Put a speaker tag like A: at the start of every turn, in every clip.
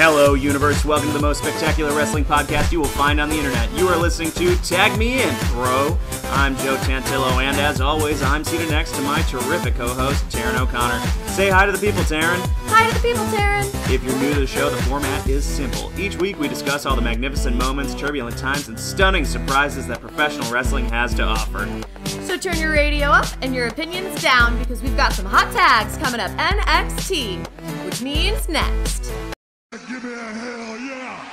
A: Hello, universe. Welcome to the most spectacular wrestling podcast you will find on the internet. You are listening to Tag Me In, Bro. I'm Joe Tantillo, and as always, I'm seated next to my terrific co-host, Taryn O'Connor. Say hi to the people, Taryn.
B: Hi to the people, Taryn.
A: If you're new to the show, the format is simple. Each week, we discuss all the magnificent moments, turbulent times, and stunning surprises that professional wrestling has to offer.
B: So turn your radio up and your opinions down, because we've got some hot tags coming up NXT, which means next.
C: Give me a hell yeah!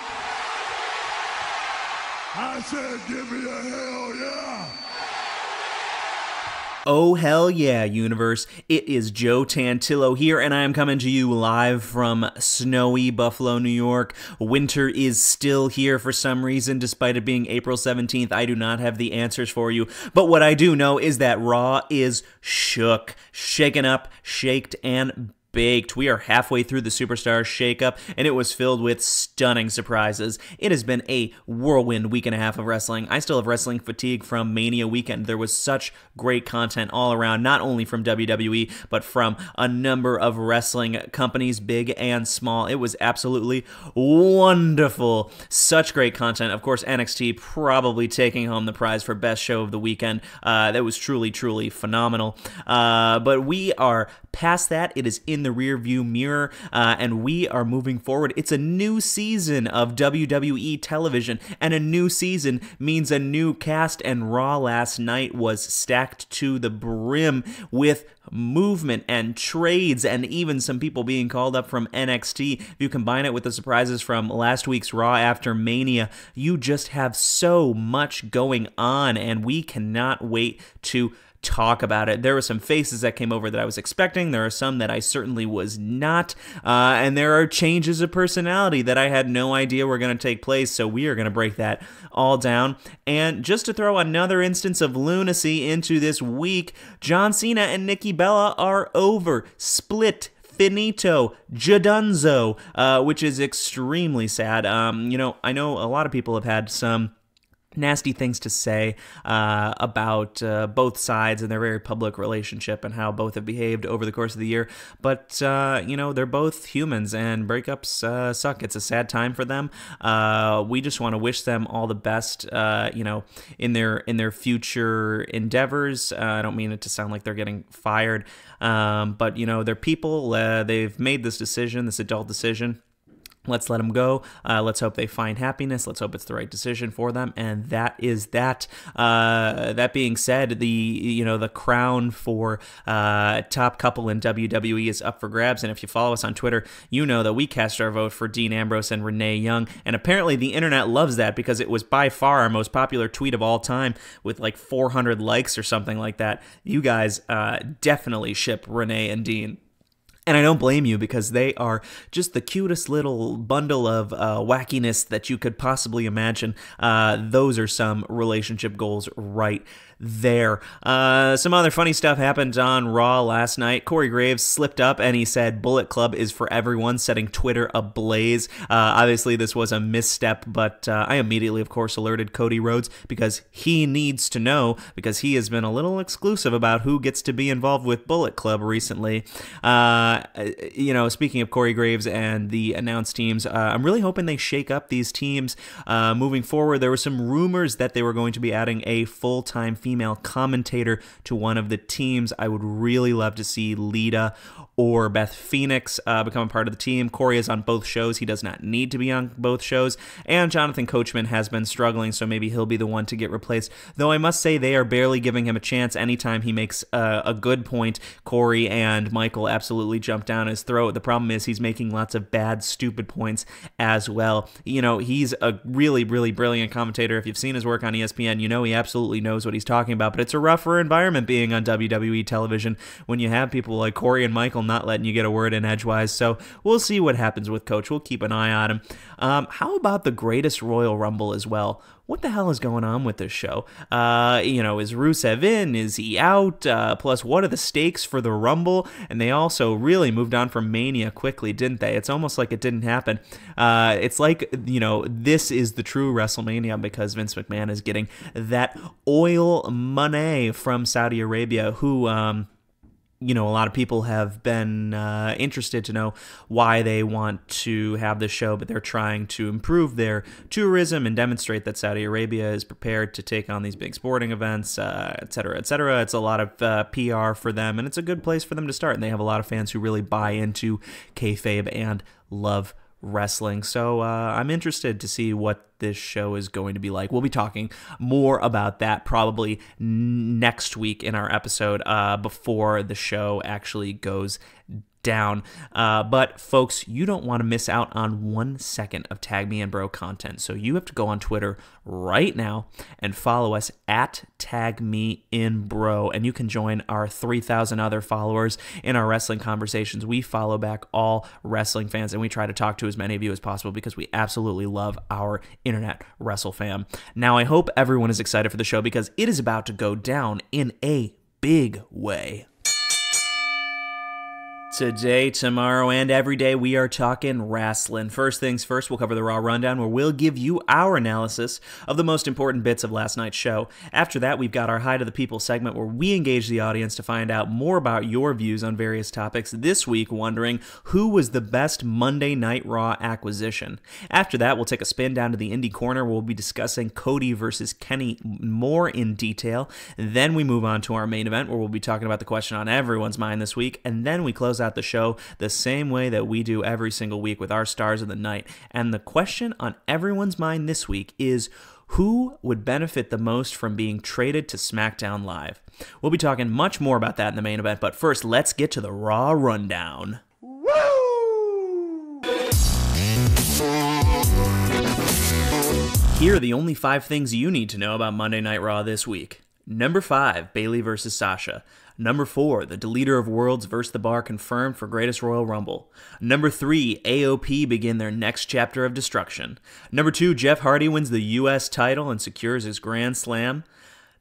C: I said give me a hell yeah!
A: Oh, hell yeah, universe. It is Joe Tantillo here, and I am coming to you live from snowy Buffalo, New York. Winter is still here for some reason, despite it being April 17th. I do not have the answers for you, but what I do know is that Raw is shook, shaken up, shaked, and baked. We are halfway through the Superstar shakeup, and it was filled with stunning surprises. It has been a whirlwind week and a half of wrestling. I still have wrestling fatigue from Mania weekend. There was such great content all around, not only from WWE, but from a number of wrestling companies, big and small. It was absolutely wonderful. Such great content. Of course, NXT probably taking home the prize for best show of the weekend. That was truly, truly phenomenal. But we are past that. It is in the rear view mirror, and we are moving forward. It's a new season of WWE television, and a new season means a new cast, and Raw last night was stacked to the brim with movement and trades and even some people being called up from NXT. If you combine it with the surprises from last week's Raw after Mania, you just have so much going on, and we cannot wait to talk about it. There were some faces that came over that I was expecting. There are some that I certainly was not. And there are changes of personality that I had no idea were going to take place. So we are going to break that all down. And just to throw another instance of lunacy into this week, John Cena and Nikki Bella are over. Split. Finito, Jadunzo, which is extremely sad. I know a lot of people have had some nasty things to say about both sides and their very public relationship and how both have behaved over the course of the year. But, they're both humans, and breakups suck. It's a sad time for them. We just want to wish them all the best, in their future endeavors. I don't mean it to sound like they're getting fired, but, they're people. They've made this decision, this adult decision. Let's let them go. Let's hope they find happiness. Let's hope it's the right decision for them. And that is that. That being said, the crown for top couple in WWE is up for grabs. And if you follow us on Twitter, you know that we cast our vote for Dean Ambrose and Renee Young. And apparently the internet loves that because it was by far our most popular tweet of all time with like 400 likes or something like that. You guys definitely ship Renee and Dean. And I don't blame you, because they are just the cutest little bundle of wackiness that you could possibly imagine. Those are some relationship goals right there. Some other funny stuff happened on Raw last night. Corey Graves slipped up and he said Bullet Club is for everyone, setting Twitter ablaze. Obviously, this was a misstep, but I immediately, of course, alerted Cody Rhodes because he needs to know, because he has been a little exclusive about who gets to be involved with Bullet Club recently. Speaking of Corey Graves and the announced teams, I'm really hoping they shake up these teams moving forward. There were some rumors that they were going to be adding a full-time female commentator to one of the teams. I would really love to see Lita or Beth Phoenix become a part of the team. Corey is on both shows. He does not need to be on both shows. And Jonathan Coachman has been struggling, so maybe he'll be the one to get replaced. Though I must say they are barely giving him a chance. Anytime he makes a good point, Corey and Michael absolutely jump down his throat. The problem is he's making lots of bad, stupid points as well. He's a really, really brilliant commentator. If you've seen his work on ESPN, he absolutely knows what he's talking about. But it's a rougher environment being on WWE television when you have people like Corey and Michael not letting you get a word in edgewise. So we'll see what happens with Coach. We'll keep an eye on him. How about the Greatest Royal Rumble as well? What the hell is going on with this show? Is Rusev in? Is he out? Plus, what are the stakes for the Rumble? And they also really moved on from Mania quickly, didn't they? It's almost like it didn't happen. It's like, this is the true WrestleMania because Vince McMahon is getting that oil money from Saudi Arabia, who a lot of people have been interested to know why they want to have this show, but they're trying to improve their tourism and demonstrate that Saudi Arabia is prepared to take on these big sporting events, et cetera, et cetera. It's a lot of PR for them, and it's a good place for them to start. And they have a lot of fans who really buy into kayfabe and love wrestling. So I'm interested to see what this show is going to be like. We'll be talking more about that probably next week in our episode before the show actually goes down. But folks, you don't want to miss out on 1 second of Tag Me and Bro content. So you have to go on Twitter right now and follow us at Tag Me in Bro, and you can join our 3,000 other followers in our wrestling conversations. We follow back all wrestling fans, and we try to talk to as many of you as possible because we absolutely love our internet wrestle fam. Now, I hope everyone is excited for the show because it is about to go down in a big way. Today, tomorrow, and every day, we are talking wrestling. First things first, we'll cover the Raw Rundown, where we'll give you our analysis of the most important bits of last night's show. After that, we've got our Hi to the People segment, where we engage the audience to find out more about your views on various topics. This week, wondering who was the best Monday Night Raw acquisition. After that, we'll take a spin down to the Indie Corner, where we'll be discussing Cody versus Kenny more in detail. Then we move on to our main event, where we'll be talking about the question on everyone's mind this week. And then we close out the show the same way that we do every single week with our stars of the night. And the question on everyone's mind this week is, who would benefit the most from being traded to SmackDown Live? We'll be talking much more about that in the main event, but first, let's get to the Raw Rundown. Here are the only 5 things you need to know about Monday Night Raw this week. Number 5, Bayley versus Sasha. Number 4, the Deleter of Worlds versus The Bar confirmed for Greatest Royal Rumble. Number 3, AOP begin their next chapter of destruction. Number 2, Jeff Hardy wins the U.S. title and secures his Grand Slam.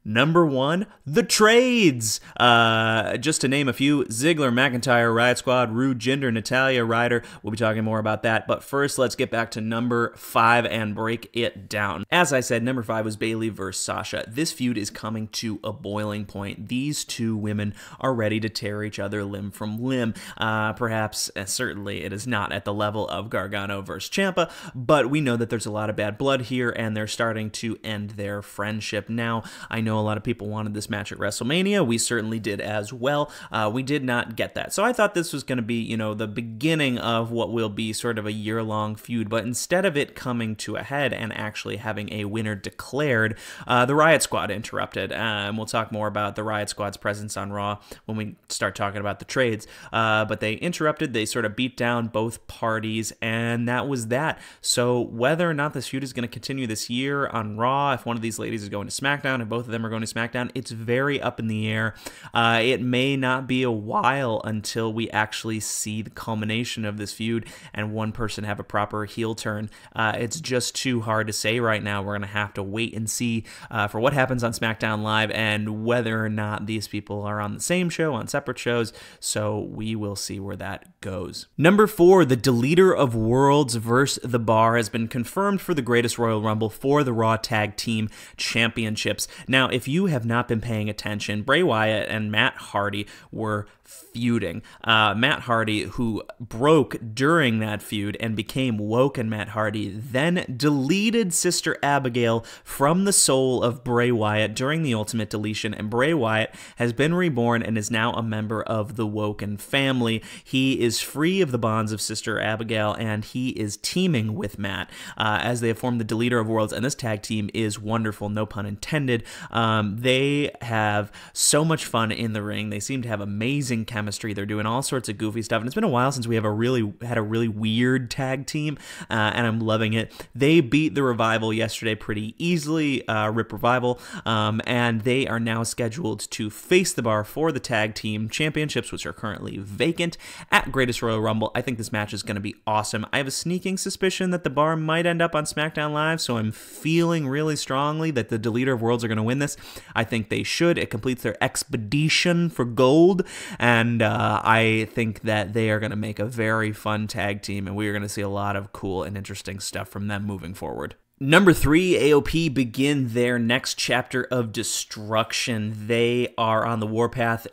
A: Number 1, the trades. Just to name a few: Ziggler, McIntyre, Riot Squad, Rude, Jinder, Natalya, Ryder. We'll be talking more about that. But first, let's get back to number 5 and break it down. As I said, number 5 was Bayley versus Sasha. This feud is coming to a boiling point. These two women are ready to tear each other limb from limb. Perhaps, certainly, it is not at the level of Gargano versus Ciampa, but we know that there's a lot of bad blood here, and they're starting to end their friendship. Now, I know a lot of people wanted this match at WrestleMania. We certainly did as well. We did not get that. So I thought this was going to be, the beginning of what will be sort of a year-long feud, but instead of it coming to a head and actually having a winner declared, the Riot Squad interrupted. And we'll talk more about the Riot Squad's presence on Raw when we start talking about the trades. But they interrupted, they sort of beat down both parties, and that was that. So whether or not this feud is going to continue this year on Raw, if one of these ladies is going to SmackDown, if both of them are going to SmackDown, it's very up in the air. It may not be a while until we actually see the culmination of this feud and one person have a proper heel turn. It's just too hard to say right now. We're going to have to wait and see for what happens on SmackDown Live and whether or not these people are on the same show, on separate shows, so we will see where that goes. Number 4, the Deleter of Worlds versus The Bar has been confirmed for the Greatest Royal Rumble for the Raw Tag Team Championships. Now, if you have not been paying attention, Bray Wyatt and Matt Hardy were feuding. Matt Hardy, who broke during that feud and became Woken Matt Hardy, then deleted Sister Abigail from the soul of Bray Wyatt during the Ultimate Deletion, and Bray Wyatt has been reborn and is now a member of the Woken family. He is free of the bonds of Sister Abigail, and he is teaming with Matt as they have formed the Deleter of Worlds, and this tag team is wonderful, no pun intended. They have so much fun in the ring. They seem to have amazing chemistry. They're doing all sorts of goofy stuff, and it's been a while since we have had a really weird tag team, and I'm loving it. They beat the Revival yesterday pretty easily, Rip Revival, and they are now scheduled to face the Bar for the tag team championships, which are currently vacant at Greatest Royal Rumble. I think this match is going to be awesome. I have a sneaking suspicion that the Bar might end up on SmackDown Live, so I'm feeling really strongly that the Deleter of Worlds are going to win this. I think they should. It completes their expedition for gold, and I think that they are going to make a very fun tag team, and we are going to see a lot of cool and interesting stuff from them moving forward. Number 3, AOP begin their next chapter of destruction. They are on the warpath,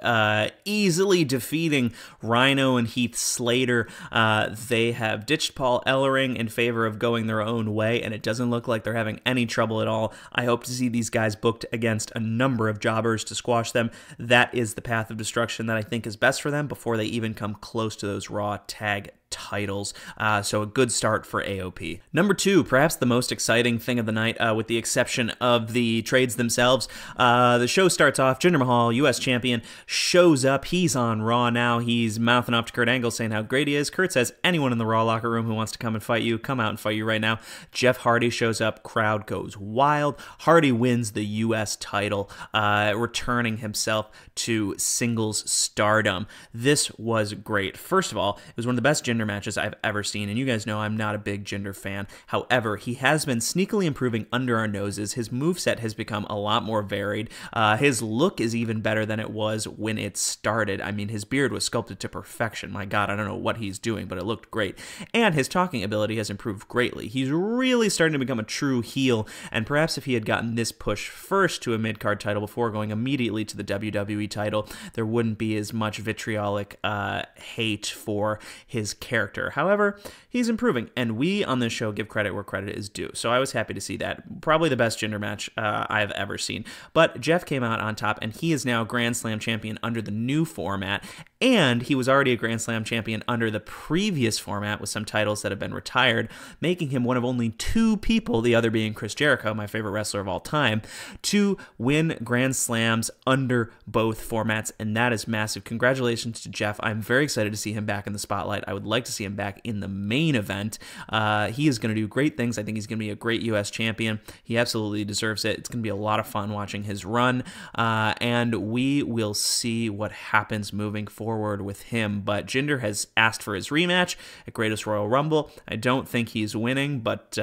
A: easily defeating Rhino and Heath Slater. They have ditched Paul Ellering in favor of going their own way, and it doesn't look like they're having any trouble at all. I hope to see these guys booked against a number of jobbers to squash them. That is the path of destruction that I think is best for them before they even come close to those Raw tag titles. So a good start for AOP. Number 2, perhaps the most exciting thing of the night, with the exception of the trades themselves. The show starts off, Jinder Mahal, U.S. champion, shows up. He's on Raw now. He's mouthing off to Kurt Angle saying how great he is. Kurt says, anyone in the Raw locker room who wants to come and fight you, come out and fight you right now. Jeff Hardy shows up. Crowd goes wild. Hardy wins the U.S. title, returning himself to singles stardom. This was great. First of all, it was one of the best Jinder matches I've ever seen, and you guys know I'm not a big Jinder fan. However, he has been sneakily improving under our noses. His moveset has become a lot more varied. His look is even better than it was when it started. I mean, his beard was sculpted to perfection. My God, I don't know what he's doing, but it looked great. And his talking ability has improved greatly. He's really starting to become a true heel, and perhaps if he had gotten this push first to a mid-card title before going immediately to the WWE title, there wouldn't be as much vitriolic hate for his character. However, he's improving, and we on this show give credit where credit is due. So I was happy to see that. Probably the best Jinder match I've ever seen. But Jeff came out on top, and he is now Grand Slam champion under the new format, and he was already a Grand Slam champion under the previous format with some titles that have been retired, making him one of only 2 people, the other being Chris Jericho, my favorite wrestler of all time, to win Grand Slams under both formats, and that is massive. Congratulations to Jeff. I'm very excited to see him back in the spotlight. I would like to see him back in the main event. He is going to do great things. I think he's going to be a great U.S. champion. He absolutely deserves it. It's going to be a lot of fun watching his run, and we will see what happens moving forward with him. But Jinder has asked for his rematch at Greatest Royal Rumble. I don't think he's winning, but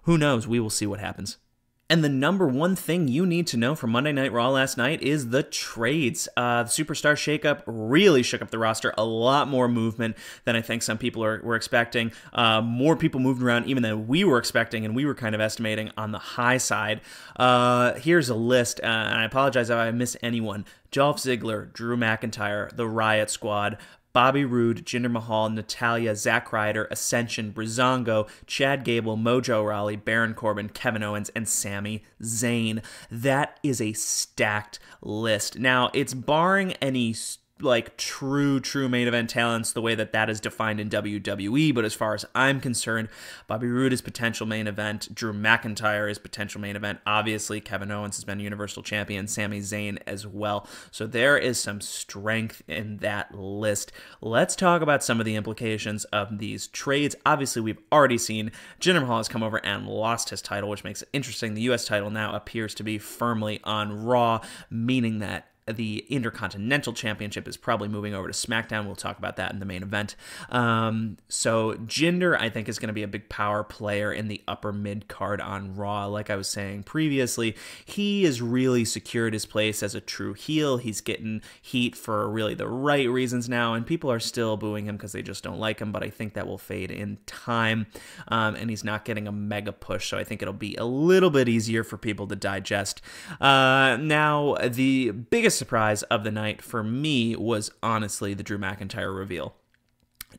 A: who knows? We will see what happens. And the number one thing you need to know from Monday Night Raw last night is the trades. The Superstar shakeup really shook up the roster. A lot more movement than I think some people were expecting. More people moved around even than we were expecting, and we were kind of estimating on the high side. Here's a list, and I apologize if I miss anyone. Dolph Ziggler, Drew McIntyre, The Riot Squad, Bobby Roode, Jinder Mahal, Natalya, Zack Ryder, Ascension, Breezango, Chad Gable, Mojo Rawley, Baron Corbin, Kevin Owens, and Sami Zayn. That is a stacked list. Now, it's barring any true main event talents the way that is defined in WWE, but as far as I'm concerned, Bobby Roode is potential main event, Drew McIntyre is potential main event, obviously Kevin Owens has been Universal Champion, Sami Zayn as well, so there is some strength in that list. Let's talk about some of the implications of these trades. Obviously, we've already seen Jinder Mahal has come over and lost his title, which makes it interesting. The U.S. title now appears to be firmly on Raw, meaning that the Intercontinental Championship is probably moving over to SmackDown. We'll talk about that in the main event. So Jinder, I think, is going to be a big power player in the upper mid-card on Raw. Like I was saying previously, he has really secured his place as a true heel. He's getting heat for really the right reasons now, and people are still booing him because they just don't like him, but I think that will fade in time, and he's not getting a mega push, so I think it'll be a little bit easier for people to digest. Now, the biggest surprise of the night for me was honestly the Drew McIntyre reveal.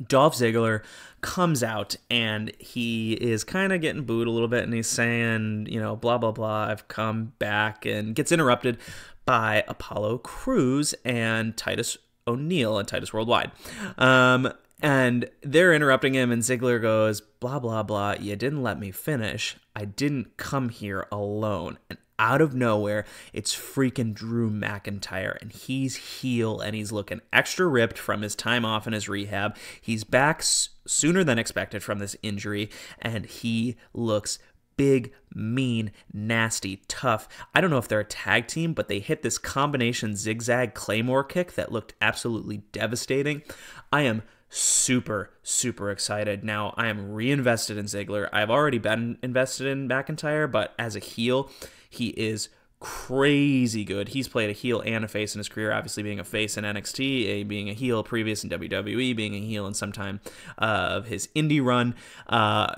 A: Dolph Ziggler comes out and he is kind of getting booed a little bit, and he's saying, blah, blah, blah, I've come back, and gets interrupted by Apollo Crews and Titus O'Neil and Titus Worldwide. And they're interrupting him, and Ziggler goes, blah, blah, blah, you didn't let me finish. I didn't come here alone. And out of nowhere, it's freaking Drew McIntyre, and he's heel, and he's looking extra ripped from his time off in his rehab. He's back sooner than expected from this injury, and he looks big, mean, nasty, tough. I don't know if they're a tag team, but they hit this combination zigzag Claymore kick that looked absolutely devastating. I am super excited. Now, I am reinvested in Ziggler. I've already been invested in McIntyre, but as a heel, he is crazy good. He's played a heel and a face in his career, obviously being a face in NXT, being a heel previous in WWE, being a heel in some time of his indie run.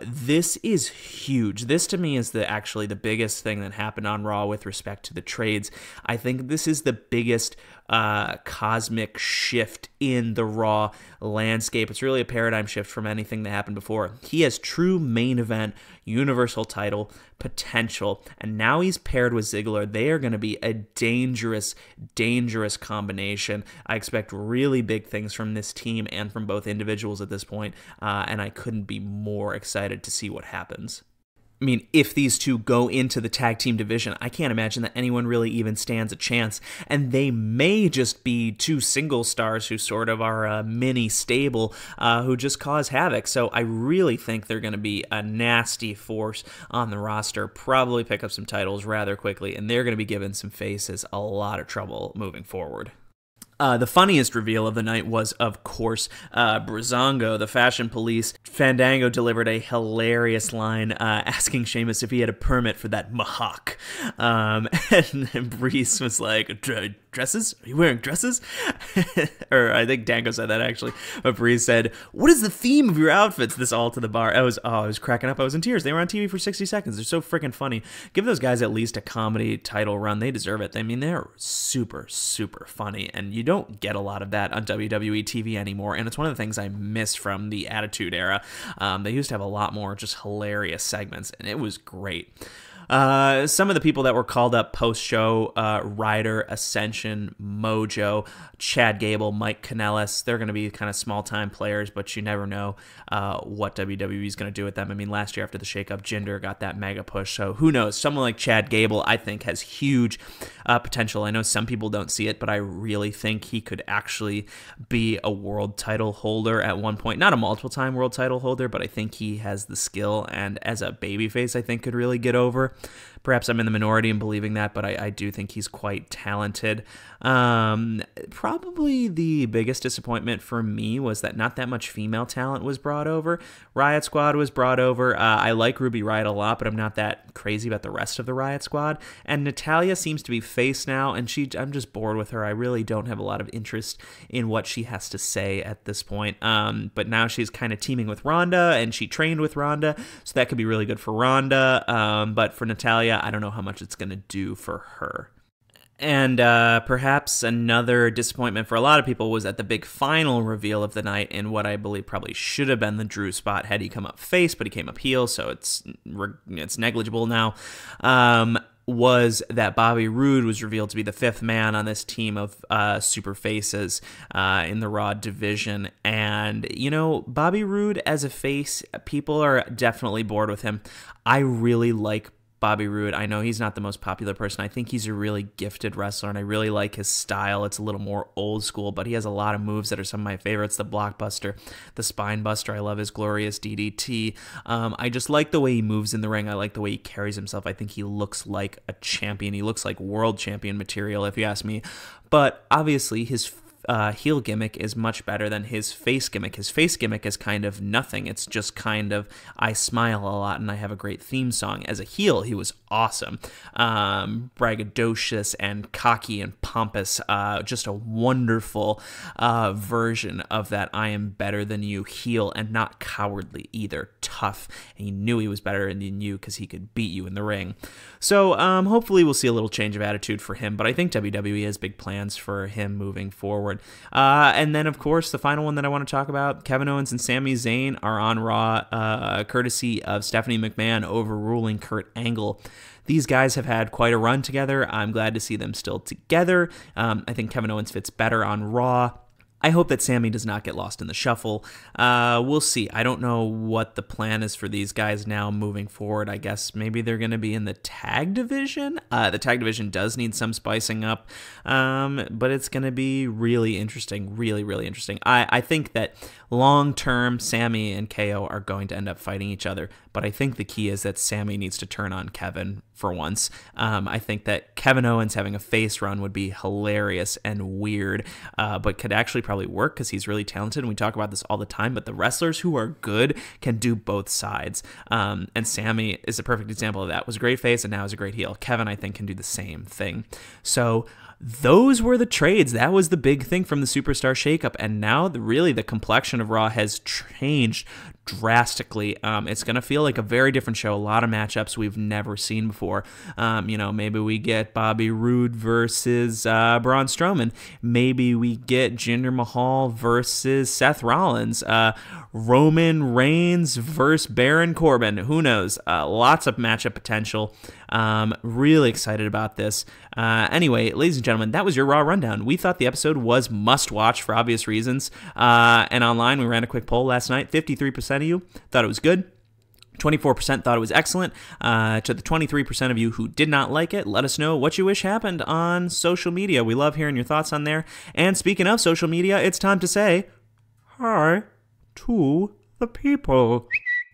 A: This is huge. This to me is actually the biggest thing that happened on Raw with respect to the trades. I think this is the biggest cosmic shift in the Raw landscape. It's really a paradigm shift from anything that happened before. He has true main event Universal title potential, and now he's paired with Ziggler. They are going to be a dangerous, dangerous combination. I expect really big things from this team and from both individuals at this point, and I couldn't be more excited to see what happens. I mean, if these two go into the tag team division, I can't imagine that anyone really even stands a chance. And they may just be two single stars who sort of are a mini stable who just cause havoc. So I really think they're going to be a nasty force on the roster, probably pick up some titles rather quickly, and they're going to be giving some faces a lot of trouble moving forward. The funniest reveal of the night was, of course, Breezango, the Fashion Police. Fandango delivered a hilarious line asking Sheamus if he had a permit for that mohawk. And Breeze was like, dresses? Are you wearing dresses? Or I think Dango said that, actually. But Breeze said, what is the theme of your outfits? This all to the bar. I was cracking up. I was in tears. They were on TV for 60 seconds. They're so freaking funny. Give those guys at least a comedy title run. They deserve it. I mean, they're super, super funny. And you don't get a lot of that on WWE TV anymore, and it's one of the things I miss from the Attitude Era. They used to have a lot more just hilarious segments, and it was great. Some of the people that were called up post-show, Ryder, Ascension, Mojo, Chad Gable, Mike Kanellis, they're going to be kind of small-time players, but you never know what WWE is going to do with them. I mean, last year after the shakeup, Jinder got that mega push, so who knows? Someone like Chad Gable, I think, has huge potential. I know some people don't see it, but I really think he could actually be a world title holder at one point. Not a multiple-time world title holder, but I think he has the skill, and as a babyface, I think could really get over. Perhaps I'm in the minority in believing that, but I do think he's quite talented. Probably the biggest disappointment for me was that not that much female talent was brought over. Riot Squad was brought over. I like Ruby Riott a lot, but I'm not that crazy about the rest of the Riot Squad. And Natalya seems to be face now, and I'm just bored with her. I really don't have a lot of interest in what she has to say at this point. But now she's kind of teaming with Ronda, and she trained with Ronda, so that could be really good for Ronda. But for Natalya, I don't know how much it's going to do for her. And perhaps another disappointment for a lot of people was at the big final reveal of the night in what I believe probably should have been the Drew spot had he come up face, but he came up heel, so it's negligible now. Was that Bobby Roode was revealed to be the fifth man on this team of super faces in the Raw division. And, you know, Bobby Roode as a face, people are definitely bored with him. I really like Bobby Roode. I know he's not the most popular person. I think he's a really gifted wrestler, and I really like his style. It's a little more old school, but he has a lot of moves that are some of my favorites. The blockbuster, the spine buster. I love his glorious DDT. I just like the way he moves in the ring. I like the way he carries himself. I think he looks like a champion. He looks like world champion material, if you ask me. But obviously, his heel gimmick is much better than his face gimmick. His face gimmick is kind of nothing. It's just kind of, I smile a lot and I have a great theme song. As a heel, he was awesome. Braggadocious and cocky and pompous. Just a wonderful version of that I am better than you heel, and not cowardly either. Tough. And he knew he was better than you because he could beat you in the ring. So hopefully we'll see a little change of attitude for him, but I think WWE has big plans for him moving forward. And then, of course, the final one that I want to talk about, Kevin Owens and Sami Zayn are on Raw, courtesy of Stephanie McMahon overruling Kurt Angle. These guys have had quite a run together. I'm glad to see them still together. I think Kevin Owens fits better on Raw. I hope that Sami does not get lost in the shuffle. We'll see. I don't know what the plan is for these guys now moving forward. I guess maybe they're going to be in the tag division. The tag division does need some spicing up, but it's going to be really interesting, really, really interesting. I think that long-term, Sami and KO are going to end up fighting each other, but I think the key is that Sami needs to turn on Kevin for once. I think that Kevin Owens having a face run would be hilarious and weird, but could actually probably work because he's really talented, and we talk about this all the time, but the wrestlers who are good can do both sides. And Sammy is a perfect example of that. Was a great face and now is a great heel. Kevin, I think, can do the same thing. So those were the trades. That was the big thing from the Superstar shakeup. And now really the complexion of Raw has changed drastically. It's going to feel like a very different show. A lot of matchups we've never seen before. Maybe we get Bobby Roode versus Braun Strowman. Maybe we get Jinder Mahal versus Seth Rollins. Roman Reigns versus Baron Corbin. Who knows? Lots of matchup potential. Really excited about this. Anyway, ladies and gentlemen, that was your Raw Rundown. We thought the episode was must-watch for obvious reasons. And online, we ran a quick poll last night. 53% of you thought it was good. 24% thought it was excellent. To the 23% of you who did not like it, let us know what you wish happened on social media. We love hearing your thoughts on there. And speaking of social media, it's time to say hi to the people.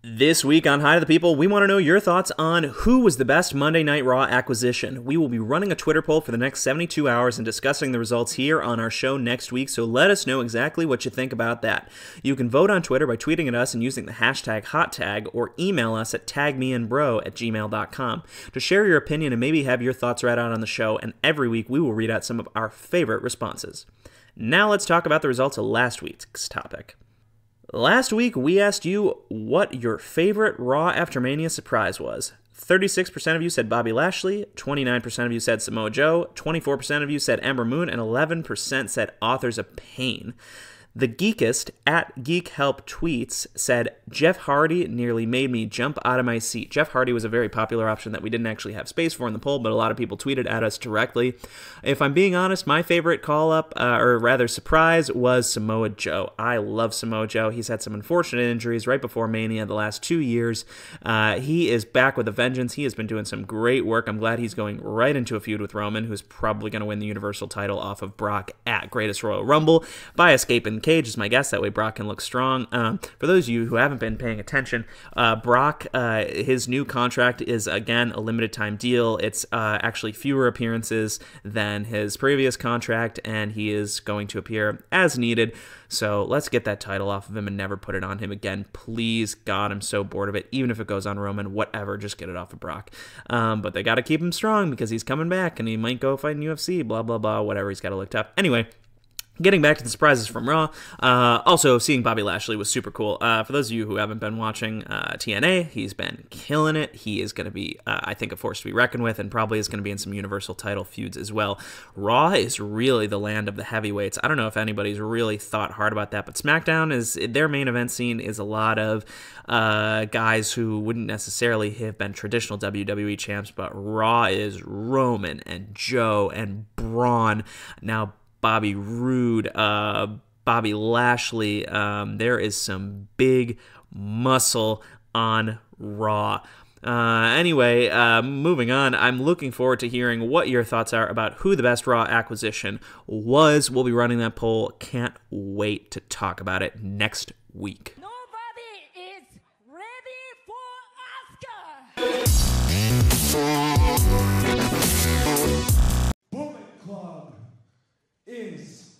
A: This week on Hi to the People, we want to know your thoughts on who was the best Monday Night Raw acquisition. We will be running a Twitter poll for the next 72 hours and discussing the results here on our show next week, so let us know exactly what you think about that. You can vote on Twitter by tweeting at us and using the hashtag #HotTag, or email us at tagmeandbro@gmail.com to share your opinion and maybe have your thoughts read out on the show, and every week we will read out some of our favorite responses. Now let's talk about the results of last week's topic. Last week, we asked you what your favorite Raw After Mania surprise was. 36% of you said Bobby Lashley, 29% of you said Samoa Joe, 24% of you said Ember Moon, and 11% said Authors of Pain. The Geekist, at GeekHelpTweets, said, Jeff Hardy nearly made me jump out of my seat. Jeff Hardy was a very popular option that we didn't actually have space for in the poll, but a lot of people tweeted at us directly. If I'm being honest, my favorite call-up, or rather surprise, was Samoa Joe. I love Samoa Joe. He's had some unfortunate injuries right before Mania the last 2 years. He is back with a vengeance. He has been doing some great work. I'm glad he's going right into a feud with Roman, who's probably going to win the Universal title off of Brock at Greatest Royal Rumble by escaping Cage is my guess. That way Brock can look strong. For those of you who haven't been paying attention, Brock, his new contract is, again, a limited time deal. It's actually fewer appearances than his previous contract, and he is going to appear as needed. So let's get that title off of him and never put it on him again. Please, God, I'm so bored of it. Even if it goes on Roman, whatever, just get it off of Brock. But they got to keep him strong because he's coming back and he might go fight in UFC, blah, blah, blah, whatever. He's got to look tough. Anyway, getting back to the surprises from Raw, also seeing Bobby Lashley was super cool. For those of you who haven't been watching TNA, he's been killing it. He is going to be, I think, a force to be reckoned with, and probably is going to be in some Universal title feuds as well. Raw is really the land of the heavyweights. I don't know if anybody's really thought hard about that, but SmackDown, is their main event scene is a lot of guys who wouldn't necessarily have been traditional WWE champs, but Raw is Roman and Joe and Braun. Now Bobby Roode, Bobby Lashley. There is some big muscle on Raw. Anyway, moving on, I'm looking forward to hearing what your thoughts are about who the best Raw acquisition was. We'll be running that poll. Can't wait to talk about it next week.
D: Nobody is ready for Oscar.
C: Bullet Club is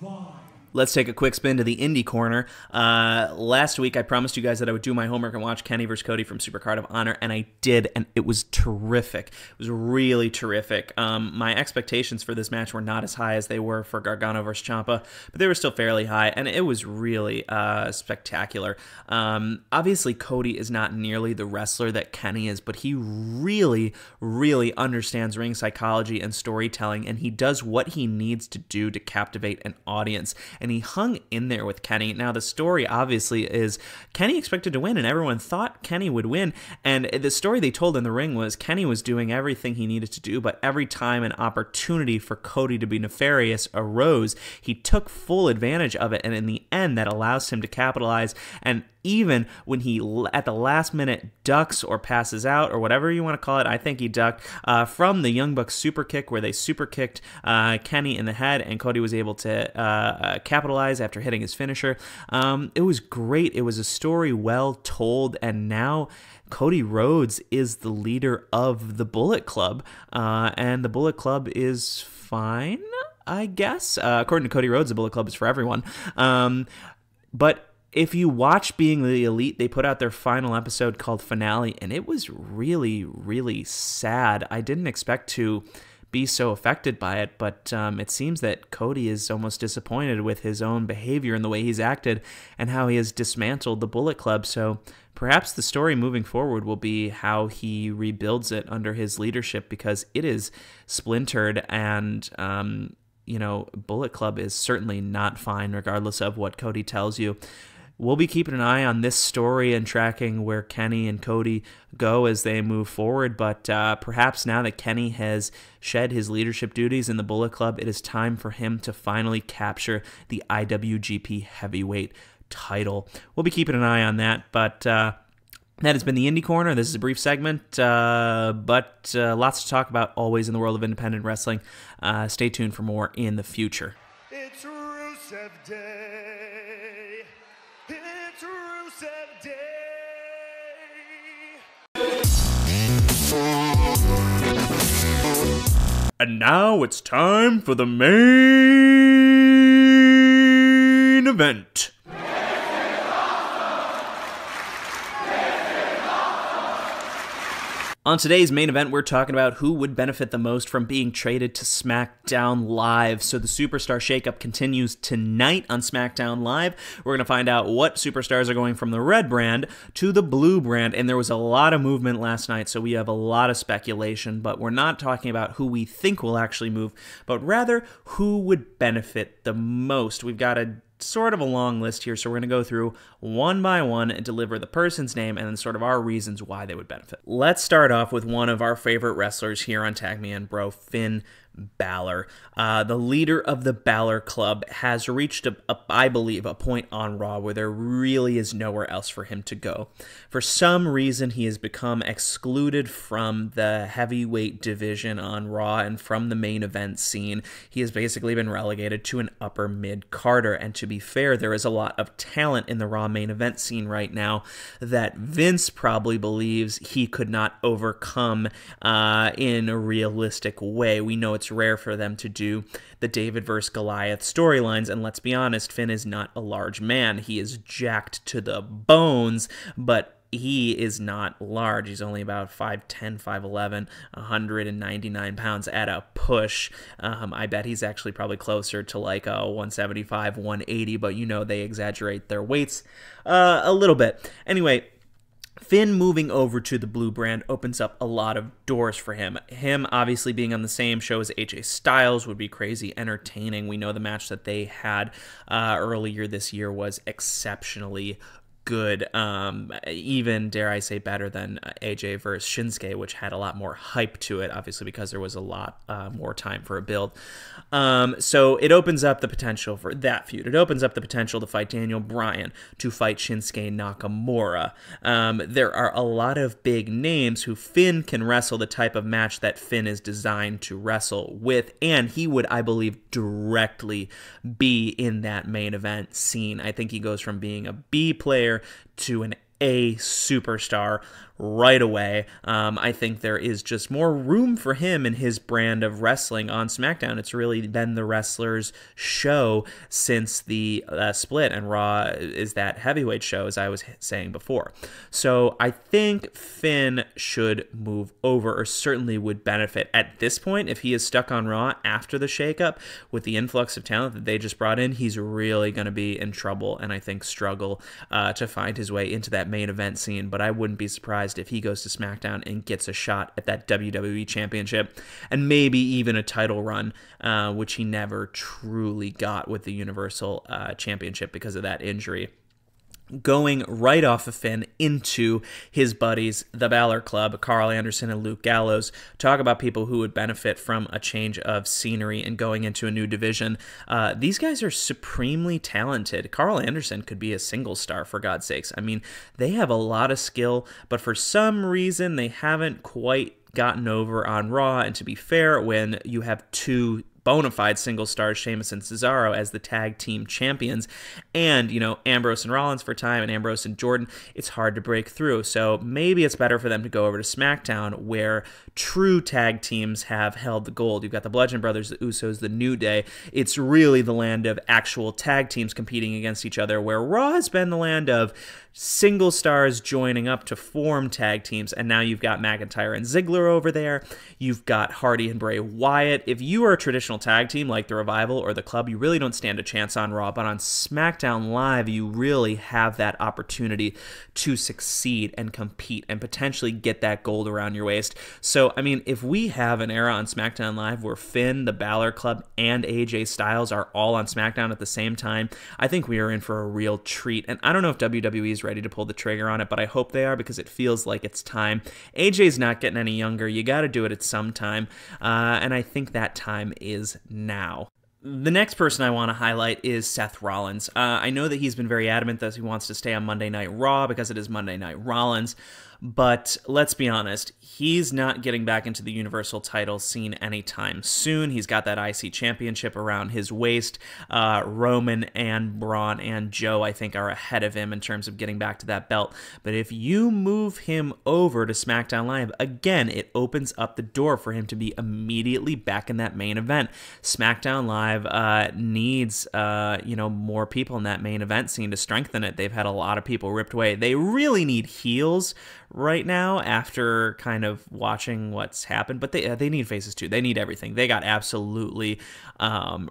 C: fine.
A: Let's take a quick spin to the indie corner. Last week, I promised you guys that I would do my homework and watch Kenny vs. Cody from Supercard of Honor, and I did, and it was terrific. It was really terrific. My expectations for this match were not as high as they were for Gargano vs. Ciampa, but they were still fairly high, and it was really spectacular. Obviously, Cody is not nearly the wrestler that Kenny is, but he really, really understands ring psychology and storytelling, and he does what he needs to do to captivate an audience. And he hung in there with Kenny. Now, the story, obviously, is Kenny expected to win, and everyone thought Kenny would win. And the story they told in the ring was Kenny was doing everything he needed to do, but every time an opportunity for Cody to be nefarious arose, he took full advantage of it. And in the end, that allows him to capitalize. And even when he, at the last minute, ducks or passes out, or whatever you want to call it, I think he ducked from the Young Bucks super kick, where they super kicked Kenny in the head, and Cody was able to capitalize after hitting his finisher. It was great. It was a story well told, and now Cody Rhodes is the leader of the Bullet Club, and the Bullet Club is fine. I guess. According to Cody Rhodes, the Bullet Club is for everyone. But if you watch Being the Elite, they put out their final episode called Finale, and it was really, really sad. I didn't expect to be so affected by it, but it seems that Cody is almost disappointed with his own behavior and the way he's acted and how he has dismantled the Bullet Club. So perhaps the story moving forward will be how he rebuilds it under his leadership, because it is splintered, and Bullet Club is certainly not fine regardless of what Cody tells you. We'll be keeping an eye on this story and tracking where Kenny and Cody go as they move forward, but perhaps now that Kenny has shed his leadership duties in the Bullet Club, it is time for him to finally capture the IWGP Heavyweight title. We'll be keeping an eye on that, but that has been the Indie Corner. This is a brief segment, but lots to talk about always in the world of independent wrestling. Stay tuned for more in the future.
C: It's Rusev Day. It's Rusev Day.
A: And now it's time for the main event. On today's main event, we're talking about who would benefit the most from being traded to SmackDown Live. So the Superstar Shakeup continues tonight on SmackDown Live. We're going to find out what superstars are going from the red brand to the blue brand, and there was a lot of movement last night, so we have a lot of speculation, but we're not talking about who we think will actually move, but rather who would benefit the most. We've got a sort of a long list here, so we're going to go through one by one and deliver the person's name and then sort of our reasons why they would benefit. Let's start off with one of our favorite wrestlers here on Tag Me In Bro, Finn Balor. The leader of the Balor Club has reached, I believe, a point on Raw where there really is nowhere else for him to go. For some reason, he has become excluded from the heavyweight division on Raw and from the main event scene. He has basically been relegated to an upper mid-carder, and to be fair, there is a lot of talent in the Raw main event scene right now that Vince probably believes he could not overcome in a realistic way. We know it's rare for them to do the David versus Goliath storylines, and let's be honest, Finn is not a large man. He is jacked to the bones, but he is not large. He's only about 5'10", 5'11", 199 pounds at a push. I bet he's actually probably closer to like a 175, 180, but they exaggerate their weights a little bit. Anyway, Finn moving over to the blue brand opens up a lot of doors for him. Him obviously being on the same show as AJ Styles would be crazy entertaining. We know the match that they had earlier this year was exceptionally good, even, dare I say, better than AJ versus Shinsuke, which had a lot more hype to it, obviously because there was a lot more time for a build. So it opens up the potential for that feud. It opens up the potential to fight Daniel Bryan, to fight Shinsuke Nakamura. There are a lot of big names who Finn can wrestle the type of match that Finn is designed to wrestle with, and he would, I believe, directly be in that main event scene. I think he goes from being a B player to an A superstar right away. I think there is just more room for him in his brand of wrestling on SmackDown. It's really been the wrestlers' show since the split, and Raw is that heavyweight show, as I was saying before. So I think Finn should move over, or certainly would benefit at this point. If he is stuck on Raw after the shakeup with the influx of talent that they just brought in, he's really going to be in trouble, and I think struggle to find his way into that main event scene. But I wouldn't be surprised if he goes to SmackDown and gets a shot at that WWE Championship and maybe even a title run, which he never truly got with the Universal Championship because of that injury. Going right off of Finn into his buddies, the Balor Club, Carl Anderson and Luke Gallows. Talk about people who would benefit from a change of scenery and going into a new division. These guys are supremely talented. Carl Anderson could be a single star, for God's sakes. I mean, they have a lot of skill, but for some reason they haven't quite gotten over on Raw. And to be fair, when you have two bona fide single stars, Sheamus and Cesaro, as the tag team champions. And, Ambrose and Rollins for time, and Ambrose and Jordan, it's hard to break through. So maybe it's better for them to go over to SmackDown, where true tag teams have held the gold. You've got the Bludgeon Brothers, the Usos, the New Day. It's really the land of actual tag teams competing against each other, where Raw has been the land of single stars joining up to form tag teams, and now you've got McIntyre and Ziggler over there. You've got Hardy and Bray Wyatt. If you are a traditional tag team like the Revival or the Club, you really don't stand a chance on Raw, but on SmackDown Live, you really have that opportunity to succeed and compete and potentially get that gold around your waist. So, if we have an era on SmackDown Live where Finn, the Balor Club, and AJ Styles are all on SmackDown at the same time, I think we are in for a real treat. And I don't know if WWE is ready to pull the trigger on it, but I hope they are, because it feels like it's time. AJ's not getting any younger. You got to do it at some time, and I think that time is now. The next person I want to highlight is Seth Rollins. I know that he's been very adamant that he wants to stay on Monday Night Raw because it is Monday Night Rollins, but let's be honest, he's not getting back into the Universal title scene anytime soon. He's got that IC championship around his waist. Roman and Braun and Joe, I think, are ahead of him in terms of getting back to that belt. But if you move him over to SmackDown Live, again, it opens up the door for him to be immediately back in that main event. SmackDown Live needs, more people in that main event scene to strengthen it. They've had a lot of people ripped away. They really need heels right now after kind of watching what's happened, but they need faces too. They need everything. They got absolutely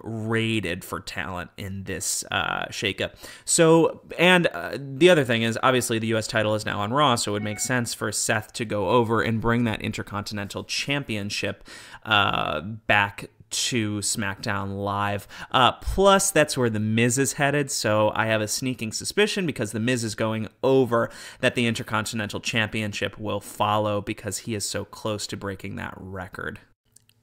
A: raided for talent in this shakeup. So, and the other thing is, obviously the U.S. title is now on Raw, so it would make sense for Seth to go over and bring that Intercontinental Championship back to SmackDown Live. Plus, that's where The Miz is headed, so I have a sneaking suspicion, because The Miz is going over, that the Intercontinental Championship will follow, because he is so close to breaking that record.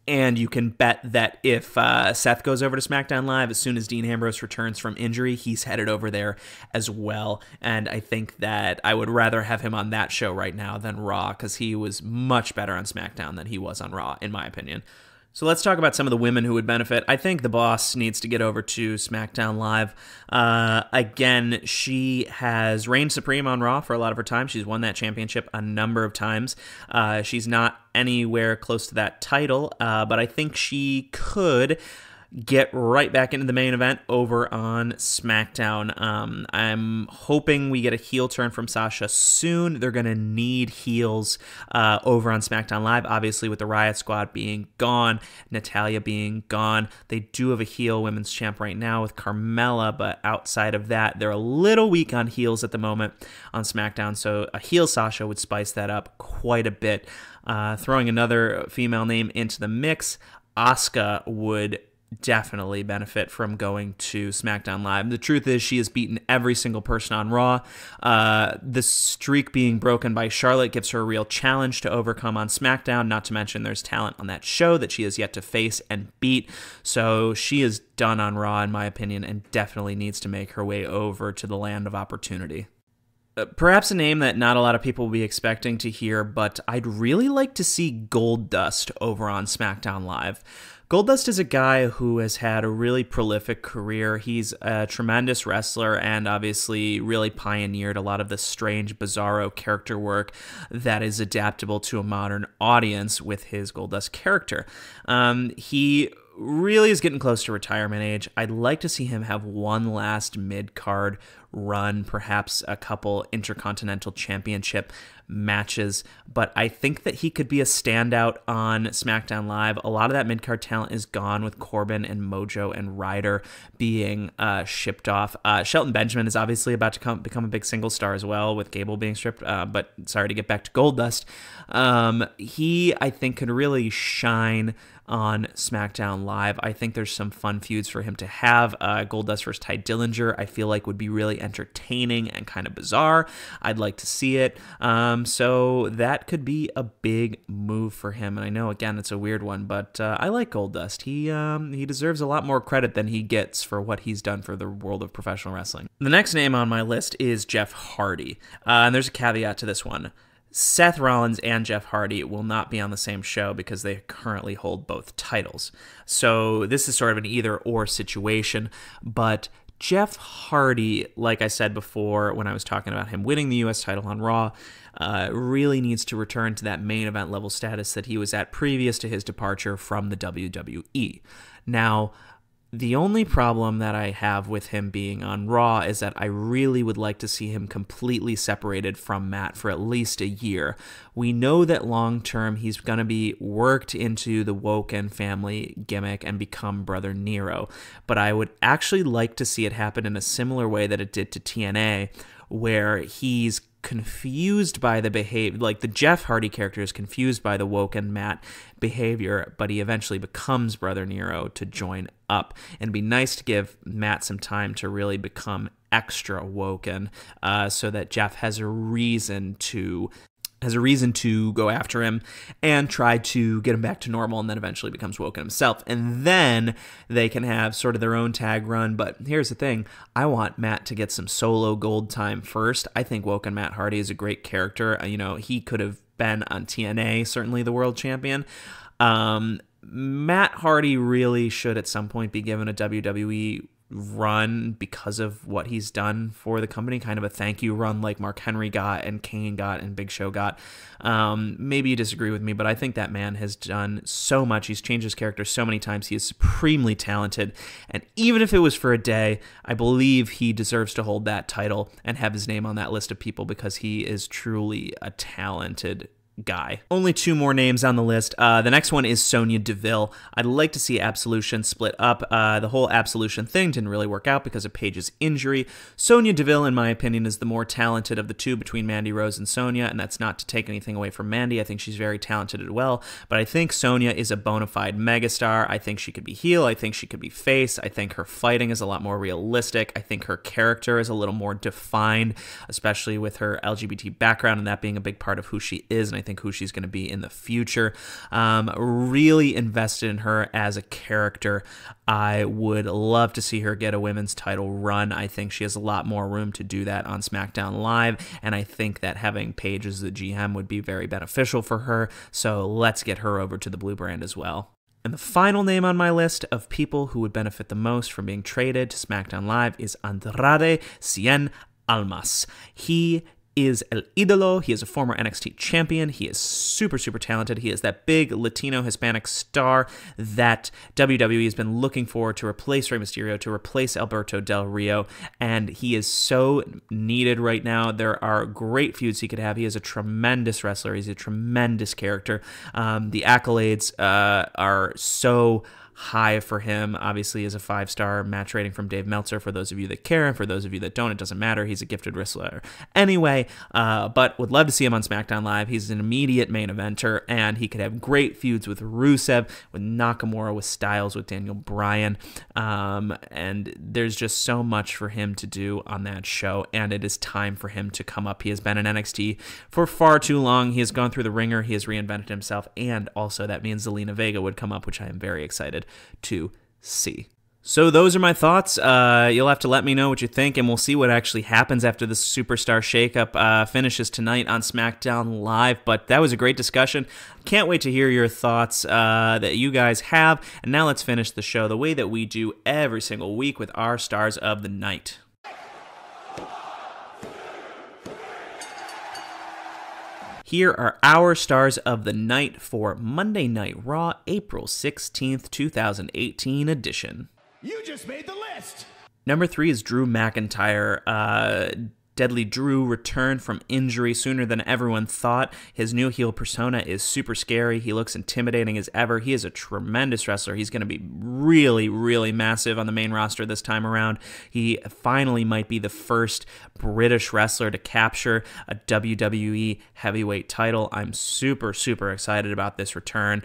A: And you can bet that if Seth goes over to SmackDown Live, as soon as Dean Ambrose returns from injury, he's headed over there as well. And I think that I would rather have him on that show right now than Raw, because he was much better on SmackDown than he was on Raw, in my opinion. So let's talk about some of the women who would benefit. I think the Boss needs to get over to SmackDown Live. Again, she has reigned supreme on Raw for a lot of her time. She's won that championship a number of times. She's not anywhere close to that title, but I think she could get right back into the main event over on SmackDown. I'm hoping we get a heel turn from Sasha soon. They're going to need heels over on SmackDown Live, obviously with the Riot Squad being gone, Natalya being gone. They do have a heel women's champ right now with Carmella, but outside of that, they're a little weak on heels at the moment on SmackDown, so a heel Sasha would spice that up quite a bit. Throwing another female name into the mix, Asuka would definitely benefit from going to SmackDown Live. The truth is, she has beaten every single person on Raw. The streak being broken by Charlotte gives her a real challenge to overcome on SmackDown, not to mention there's talent on that show that she has yet to face and beat. So she is done on Raw, in my opinion, and definitely needs to make her way over to the land of opportunity. Perhaps a name that not a lot of people will be expecting to hear, but I'd really like to see Goldust over on SmackDown Live. Goldust is a guy who has had a really prolific career. He's a tremendous wrestler and obviously really pioneered a lot of the strange, bizarro character work that is adaptable to a modern audience with his Goldust character. He really is getting close to retirement age. I'd like to see him have one last mid-card run, perhaps a couple Intercontinental Championship matches, but I think that he could be a standout on SmackDown Live. A lot of that mid-card talent is gone with Corbin and Mojo and Ryder being shipped off. Shelton Benjamin is obviously about to become a big single star as well, with Gable being stripped, but sorry, to get back to Goldust. He, I think, could really shine on SmackDown Live. I think there's some fun feuds for him to have. Goldust versus Ty Dillinger, I feel like would be really entertaining and kind of bizarre. I'd like to see it. So that could be a big move for him. And I know, again, it's a weird one, but I like Goldust. He deserves a lot more credit than he gets for what he's done for the world of professional wrestling. The next name on my list is Jeff Hardy. And there's a caveat to this one. Seth Rollins and Jeff Hardy will not be on the same show because they currently hold both titles. So this is sort of an either-or situation, but Jeff Hardy, like I said before when I was talking about him winning the U.S. title on Raw, really needs to return to that main event level status that he was at previous to his departure from the WWE. Now, the only problem that I have with him being on Raw is that I really would like to see him completely separated from Matt for at least a year. We know that long term he's going to be worked into the Woken family gimmick and become Brother Nero, but I would actually like to see it happen in a similar way that it did to TNA, where he's confused by the behavior, like the Jeff Hardy character is confused by the Woken Matt behavior, but he eventually becomes Brother Nero to join up. And it'd be nice to give Matt some time to really become extra Woken, so that Jeff has a reason to go after him and try to get him back to normal, and then eventually becomes Woken himself. And then they can have sort of their own tag run. But here's the thing. I want Matt to get some solo gold time first. I think Woken Matt Hardy is a great character. He could have been on TNA, certainly the world champion. Matt Hardy really should at some point be given a WWE run because of what he's done for the company, kind of a thank you run like Mark Henry got and Kane got and Big Show got. Maybe you disagree with me, but I think that man has done so much. He's changed his character so many times. He is supremely talented, and even if it was for a day, I believe he deserves to hold that title and have his name on that list of people because he is truly a talented guy. Only two more names on the list. The next one is Sonya Deville. I'd like to see Absolution split up. The whole Absolution thing didn't really work out because of Paige's injury. Sonya Deville, in my opinion, is the more talented of the two between Mandy Rose and Sonya, and that's not to take anything away from Mandy. I think she's very talented as well, but I think Sonya is a bona fide megastar. I think she could be heel. I think she could be face. I think her fighting is a lot more realistic. I think her character is a little more defined, especially with her LGBT background and that being a big part of who she is, and I think who she's going to be in the future. Really invested in her as a character. I would love to see her get a women's title run. I think she has a lot more room to do that on SmackDown Live, and I think that having Paige as the GM would be very beneficial for her, so let's get her over to the blue brand as well. And the final name on my list of people who would benefit the most from being traded to SmackDown Live is Andrade Cien Almas. He is El Idolo. He is a former NXT champion. He is super, super talented. He is that big Latino Hispanic star that WWE has been looking for to replace Rey Mysterio, to replace Alberto Del Rio, and he is so needed right now. There are great feuds he could have. He is a tremendous wrestler. He's a tremendous character. The accolades are so high for him. Obviously, is a 5-star match rating from Dave Meltzer. For those of you that care, and for those of you that don't, it doesn't matter. He's a gifted wrestler anyway, but would love to see him on SmackDown Live. He's an immediate main eventer, and he could have great feuds with Rusev, with Nakamura, with Styles, with Daniel Bryan, and there's just so much for him to do on that show, and it is time for him to come up. He has been in NXT for far too long. He has gone through the ringer. He has reinvented himself, and also that means Zelina Vega would come up, which I am very excited to see. So those are my thoughts. You'll have to let me know what you think, and we'll see what actually happens after this superstar shakeup finishes tonight on SmackDown Live. But that was a great discussion. Can't wait to hear your thoughts that you guys have. And now let's finish the show the way that we do every single week with our Stars of the Night. Here are our Stars of the Night for Monday Night Raw, April 16th, 2018 edition.
C: You just made the list!
A: Number 3 is Drew McIntyre. Deadly Drew returned from injury sooner than everyone thought. His new heel persona is super scary. He looks intimidating as ever. He is a tremendous wrestler. He's going to be really, really massive on the main roster this time around. He finally might be the first British wrestler to capture a WWE heavyweight title. I'm super, super excited about this return.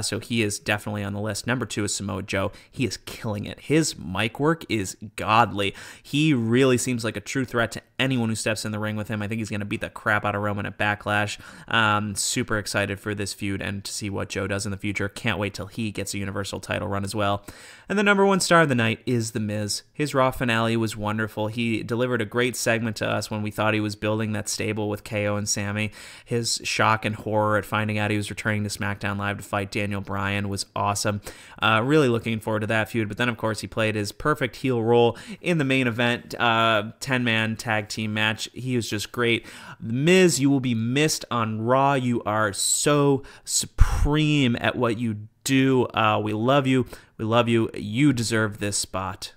A: So he is definitely on the list. Number 2 is Samoa Joe. He is killing it. His mic work is godly. He really seems like a true threat to anyone anyone who steps in the ring with him. I think he's going to beat the crap out of Roman at Backlash. Super excited for this feud and to see what Joe does in the future. Can't wait till he gets a Universal title run as well. And the number one star of the night is The Miz. His Raw finale was wonderful. He delivered a great segment to us when we thought he was building that stable with KO and Sammy. His shock and horror at finding out he was returning to SmackDown Live to fight Daniel Bryan was awesome. Really looking forward to that feud. But then, of course, he played his perfect heel role in the main event 10-man tag team match. He was just great. The Miz, you will be missed on Raw. You are so supreme at what you do. We love you. We love you. You deserve this spot.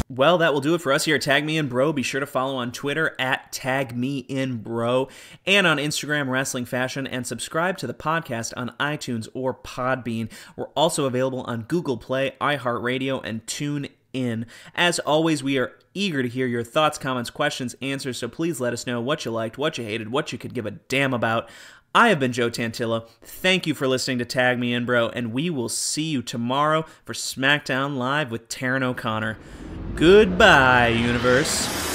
A: Well, that will do it for us here at Tag Me In Bro. Be sure to follow on Twitter at TagMeInBro and on Instagram, Wrestling Fashion, and subscribe to the podcast on iTunes or Podbean. We're also available on Google Play, iHeartRadio, and TuneIn. As always, we are eager to hear your thoughts, comments, questions, answers, so please let us know what you liked, what you hated, what you could give a damn about. I have been Joe Tantillo. Thank you for listening to Tag Me In Bro, and we will see you tomorrow for SmackDown Live with Taryn O'Connor. Goodbye, Universe.